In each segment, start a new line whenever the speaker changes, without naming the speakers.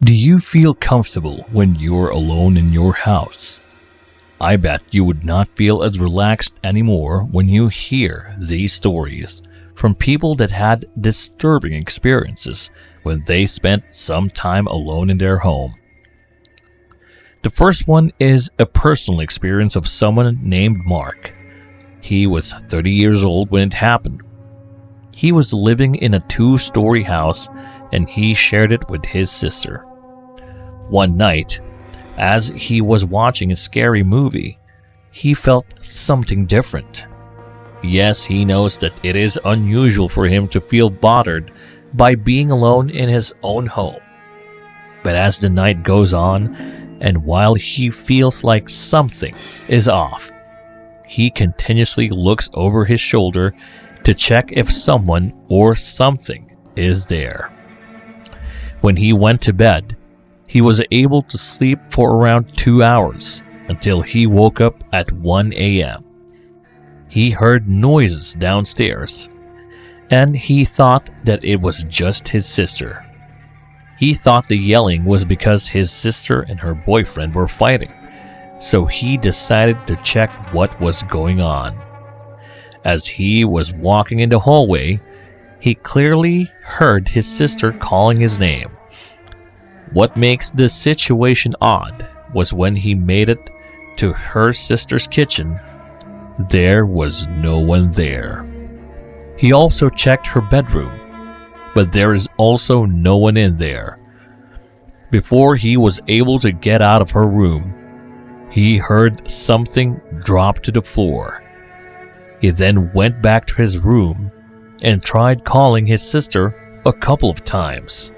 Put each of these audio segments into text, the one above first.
Do you feel comfortable when you're alone in your house? I bet you would not feel as relaxed anymore when you hear these stories from people that had disturbing experiences when they spent some time alone in their home. The first one is a personal experience of someone named Mark. He was 30 years old when it happened. He was living in a 2-story house and he shared it with his sister. One night, as he was watching a scary movie, he felt something different. Yes, he knows that it is unusual for him to feel bothered by being alone in his own home. But as the night goes on, and while he feels like something is off, he continuously looks over his shoulder to check if someone or something is there. When he went to bed, he was able to sleep for around 2 hours until he woke up at 1 a.m. He heard noises downstairs, and he thought that it was just his sister. He thought the yelling was because his sister and her boyfriend were fighting, so he decided to check what was going on. As he was walking in the hallway, he clearly heard his sister calling his name. What makes the situation odd was when he made it to her sister's kitchen, there was no one there. He also checked her bedroom, but there is also no one in there. Before he was able to get out of her room, he heard something drop to the floor. He then went back to his room and tried calling his sister a couple of times.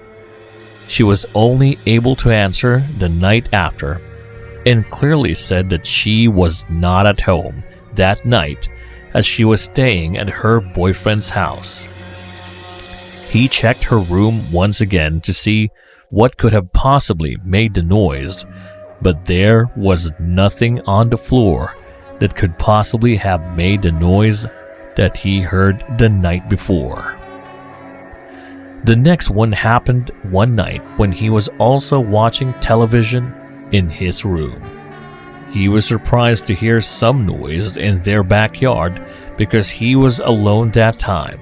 She was only able to answer the night after and clearly said that she was not at home that night as she was staying at her boyfriend's house. He checked her room once again to see what could have possibly made the noise, but there was nothing on the floor that could possibly have made the noise that he heard the night before. The next one happened one night when he was also watching television in his room. He was surprised to hear some noise in their backyard because he was alone that time.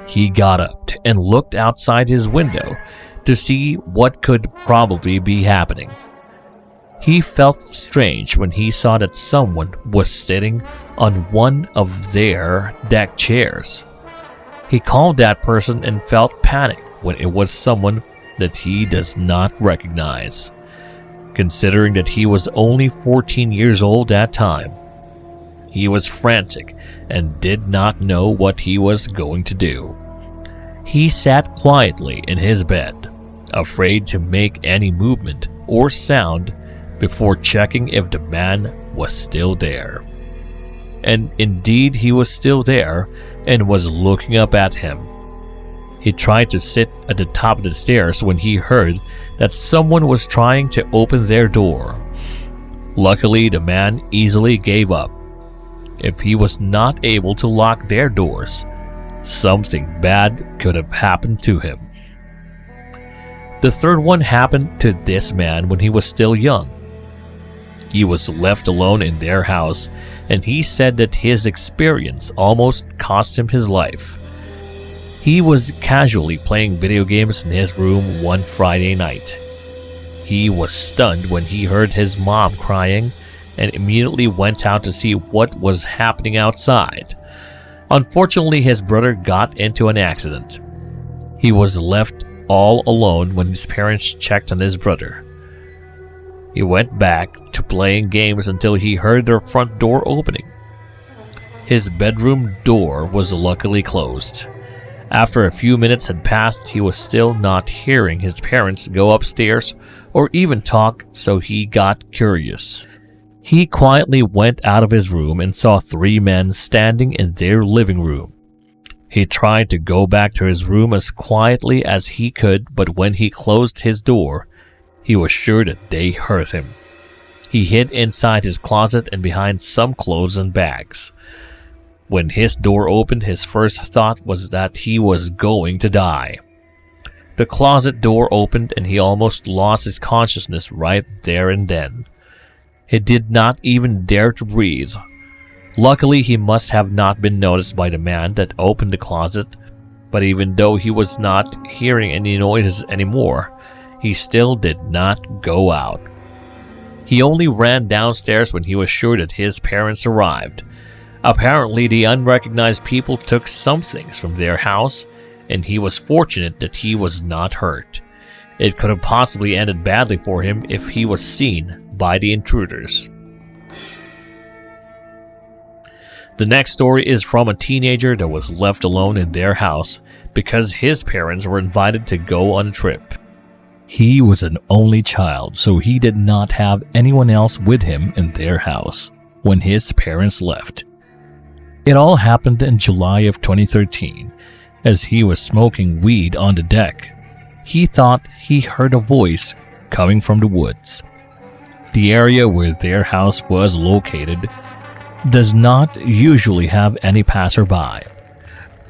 He got up and looked outside his window to see what could probably be happening. He felt strange when he saw that someone was sitting on one of their deck chairs. He called that person and felt panic when it was someone that he does not recognize. Considering that he was only 14 years old at that time, he was frantic and did not know what he was going to do. He sat quietly in his bed, afraid to make any movement or sound before checking if the man was still there. And indeed he was still there and was looking up at him. He tried to sit at the top of the stairs when he heard that someone was trying to open their door. Luckily, the man easily gave up. If he was not able to lock their doors, something bad could have happened to him. The third one happened to this man when he was still young. He was left alone in their house, and he said that his experience almost cost him his life. He was casually playing video games in his room one Friday night. He was stunned when he heard his mom crying and immediately went out to see what was happening outside. Unfortunately, his brother got into an accident. He was left all alone when his parents checked on his brother. He went back to playing games until he heard their front door opening. His bedroom door was luckily closed. After a few minutes had passed, he was still not hearing his parents go upstairs or even talk, so he got curious. He quietly went out of his room and saw 3 men standing in their living room. He tried to go back to his room as quietly as he could, but when he closed his door, he was sure that they heard him. He hid inside his closet and behind some clothes and bags. When his door opened, his first thought was that he was going to die. The closet door opened and he almost lost his consciousness right there and then. He did not even dare to breathe. Luckily, he must have not been noticed by the man that opened the closet, but even though he was not hearing any noises anymore, he still did not go out. He only ran downstairs when he was sure that his parents arrived. Apparently, the unrecognized people took some things from their house, and he was fortunate that he was not hurt. It could have possibly ended badly for him if he was seen by the intruders. The next story is from a teenager that was left alone in their house because his parents were invited to go on a trip. He was an only child, so he did not have anyone else with him in their house when his parents left. It all happened in July of 2013. As he was smoking weed on the deck, he thought he heard a voice coming from the woods. The area where their house was located does not usually have any passerby.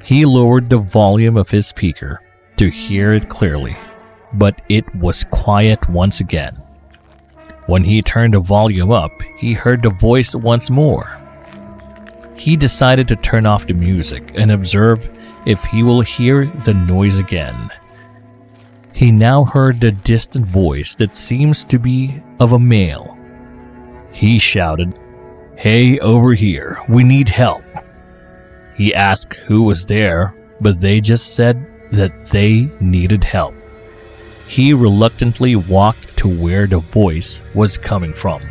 He lowered the volume of his speaker to hear it clearly, but it was quiet once again. When he turned the volume up, he heard the voice once more. He decided to turn off the music and observe if he will hear the noise again. He now heard the distant voice that seems to be of a male. He shouted, "Hey, over here, we need help." He asked who was there, but they just said that they needed help. He reluctantly walked to where the voice was coming from.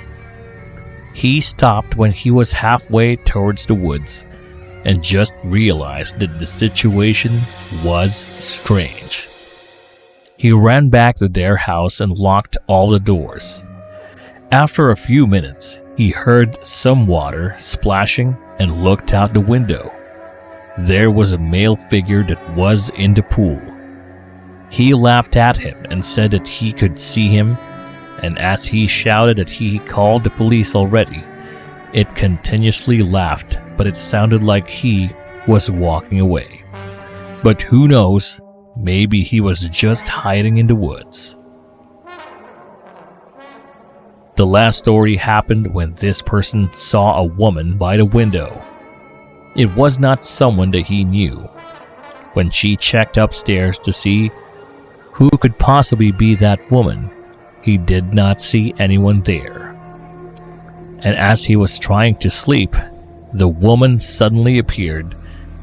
He stopped when he was halfway towards the woods and just realized that the situation was strange. He ran back to their house and locked all the doors. After a few minutes, he heard some water splashing and looked out the window. There was a male figure that was in the pool. He laughed at him and said that he could see him, and as he shouted that he called the police already, it continuously laughed, but it sounded like he was walking away. But who knows, maybe he was just hiding in the woods. The last story happened when this person saw a woman by the window. It was not someone that he knew. When she checked upstairs to see who could possibly be that woman, he did not see anyone there. And as he was trying to sleep, the woman suddenly appeared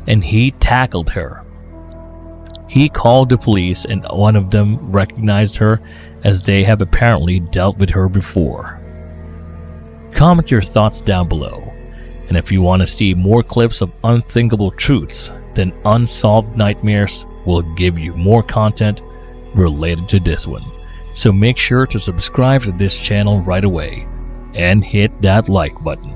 and he tackled her. He called the police and one of them recognized her as they have apparently dealt with her before. Comment your thoughts down below, and if you want to see more clips of unthinkable truths, then Unsolved Nightmares will give you more content related to this one. So make sure to subscribe to this channel right away and hit that like button.